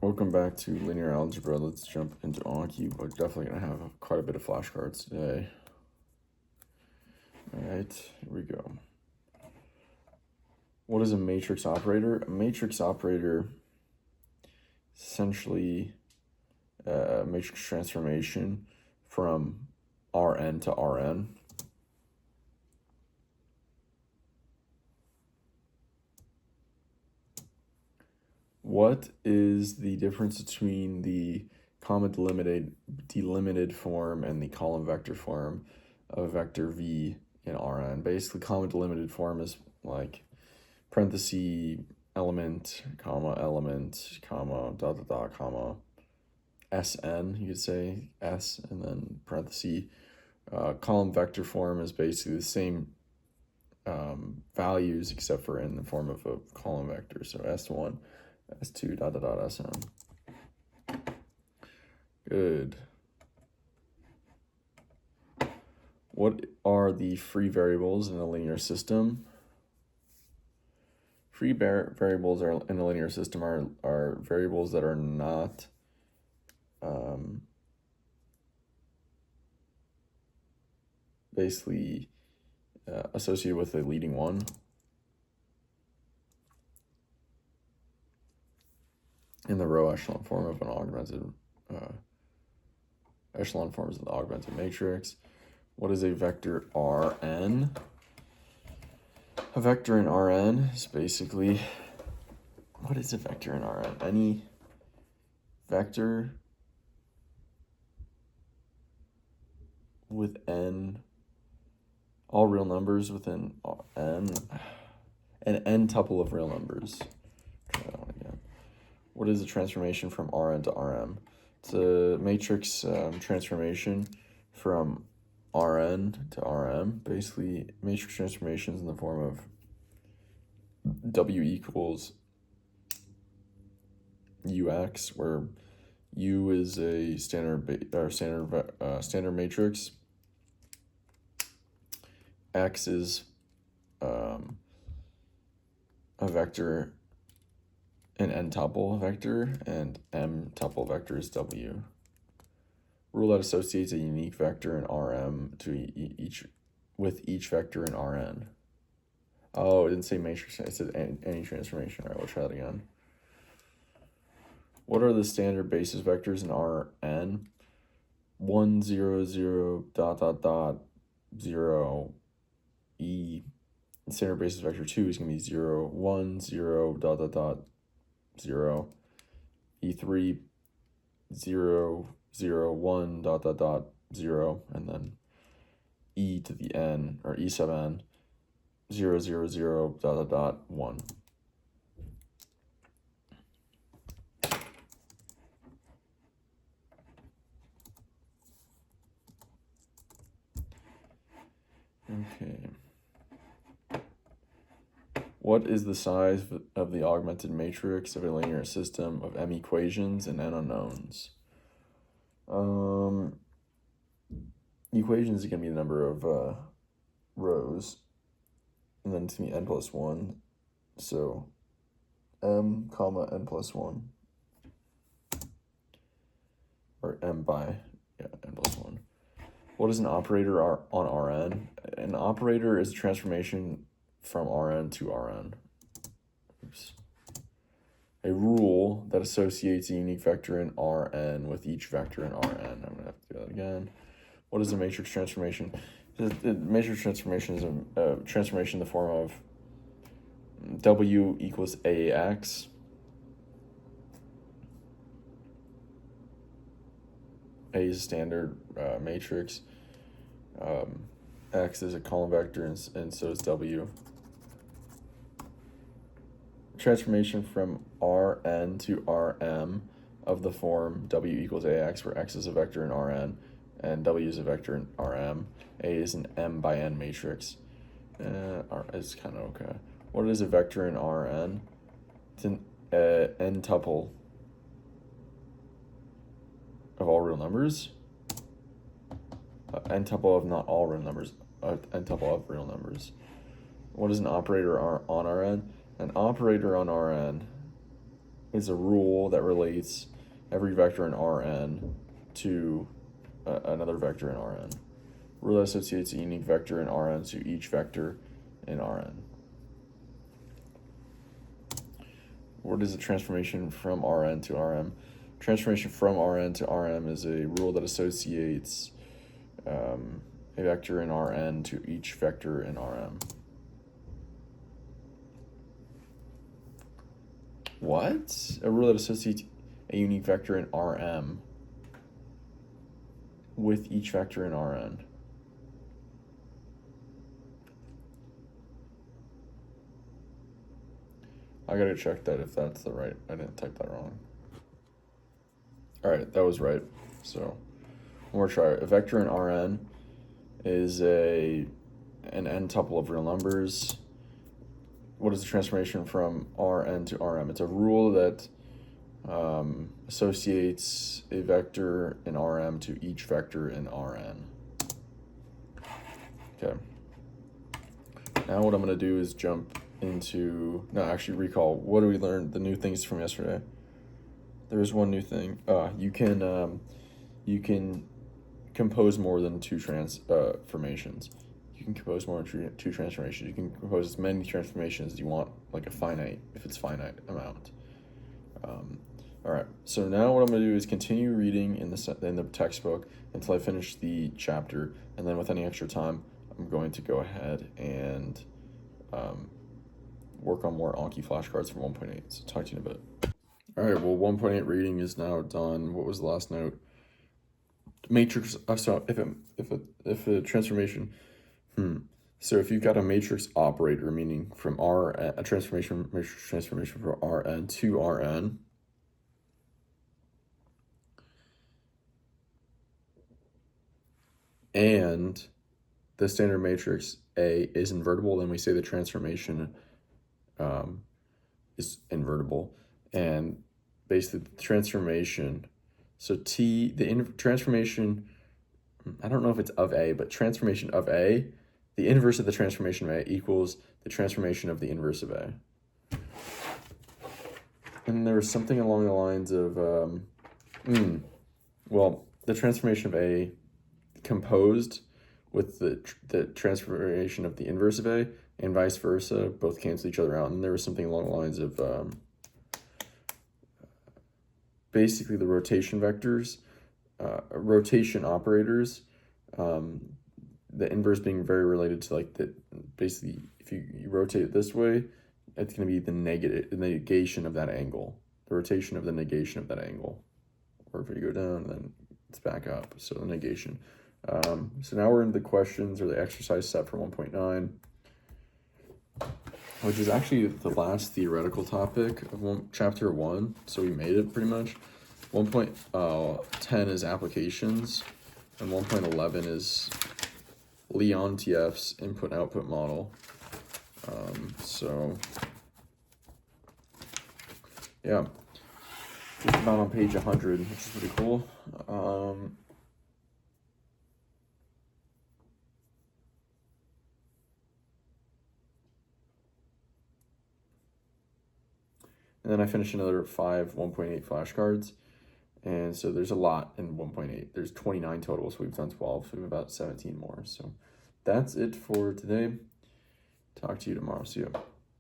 Welcome back to linear algebra. Let's jump into Anki. We're definitely going to have quite a bit of flashcards today. All right, here we go. What is a matrix operator? A matrix operator is essentially a matrix transformation from Rn to Rn. What is the difference between the comma delimited form and the column vector form of vector v in Rn? Basically, comma delimited form is like parenthesis element, comma, dot, comma, Sn, you could say, S, and then parenthesis. Column vector form is basically the same values except for in the form of a column vector. So S1, S2, Sn. Good. What are the free variables in a linear system? Free variables in a linear system are variables that are not basically associated with a leading one. In the row echelon form of an augmented echelon forms of the augmented matrix. What is a vector Rn? A vector in Rn is basically, what is a vector in Rn? Any vector with n, all real numbers within n, an n tuple of real numbers. Try that one again. What is a transformation from Rn to Rm? It's a matrix transformation from Rn to Rm. Basically, matrix transformations in the form of W equals Ux, where U is a standard matrix. X is a vector, an n tuple vector, and m tuple vector is W. Rule that associates a unique vector in Rm to with each vector in Rn. Oh, it didn't say matrix, it said any transformation. All right, we'll try that again. What are the standard basis vectors in Rn? 1, 0, 0, dot, 0, E. Standard basis vector 2 is going to be 0, 1, 0, dot, 0, E3, 0, 0, 1, dot, 0, and then E to the n, or E sub n, 0, 0, 0, dot, 1. Okay. What is the size of the augmented matrix of a linear system of m equations and n unknowns? Equations is going to be the number of rows, and then it's going to be n plus 1. So m comma n plus 1, or m by n plus 1. What is an operator on Rn? An operator is a transformation from Rn to Rn. Oops. A rule that associates a unique vector in Rn with each vector in Rn. I'm going to have to do that again. What is a matrix transformation? The matrix transformation is a transformation in the form of W equals AX. A is a standard matrix. X is a column vector, and so is W. Transformation from Rn to Rm of the form W equals AX, where X is a vector in Rn and W is a vector in Rm. A is an m by n matrix. It's kind of okay. What is a vector in Rn? It's an n tuple of all real numbers. N tuple of not all real numbers. N tuple of real numbers. What is an operator on Rn? An operator on Rn is a rule that relates every vector in Rn to another vector in Rn. Rule that associates a unique vector in Rn to each vector in Rn. What is the transformation from Rn to Rm? Transformation from Rn to Rm is a rule that associates a vector in Rn to each vector in Rm. What? A rule that associates a unique vector in Rm with each vector in Rn. I gotta check that if that's the right. I didn't type that wrong. All right, that was right. So one more try. A vector in Rn is an n tuple of real numbers. What is the transformation from Rn to Rm? It's a rule that associates a vector in Rm to each vector in Rn. Okay. Now what I'm going to do is jump into, no, actually recall, what did we learn? The new things from yesterday. There's one new thing. You can compose more than two transformations. You can compose more than two transformations. You can compose as many transformations as you want, like a finite, if it's finite amount. All right, so now what I'm going to do is continue reading in the textbook until I finish the chapter, and then with any extra time, I'm going to go ahead and work on more Anki flashcards for 1.8. So talk to you in a bit. All right, well, 1.8 reading is now done. What was the last note? Matrix. So if a transformation. So if you've got a matrix operator, meaning from a transformation from Rn to Rn, and the standard matrix A is invertible, then we say the transformation is invertible. And basically the transformation, so transformation, I don't know if it's of A, but transformation of A, the inverse of the transformation of A equals the transformation of the inverse of A. And there was something along the lines of, well, the transformation of A composed with the transformation of the inverse of A, and vice versa, both cancel each other out. And there was something along the lines of basically the rotation vectors, rotation operators, the inverse being very related to like basically if you rotate it this way, it's going to be the negation of that angle, the rotation of the negation of that angle. Or if you go down, then it's back up, so the negation. So now we're into the questions or the exercise set for 1.9, which is actually the last theoretical topic of chapter 1, so we made it pretty much. 1.10 is applications, and 1.11 is Leontief's input-output model. So, yeah, just about on page 100, which is pretty cool. And then I finished another 5 1.8 flashcards. And so there's a lot in 1.8. There's 29 total, so we've done 12. So we have about 17 more. So that's it for today. Talk to you tomorrow. See you.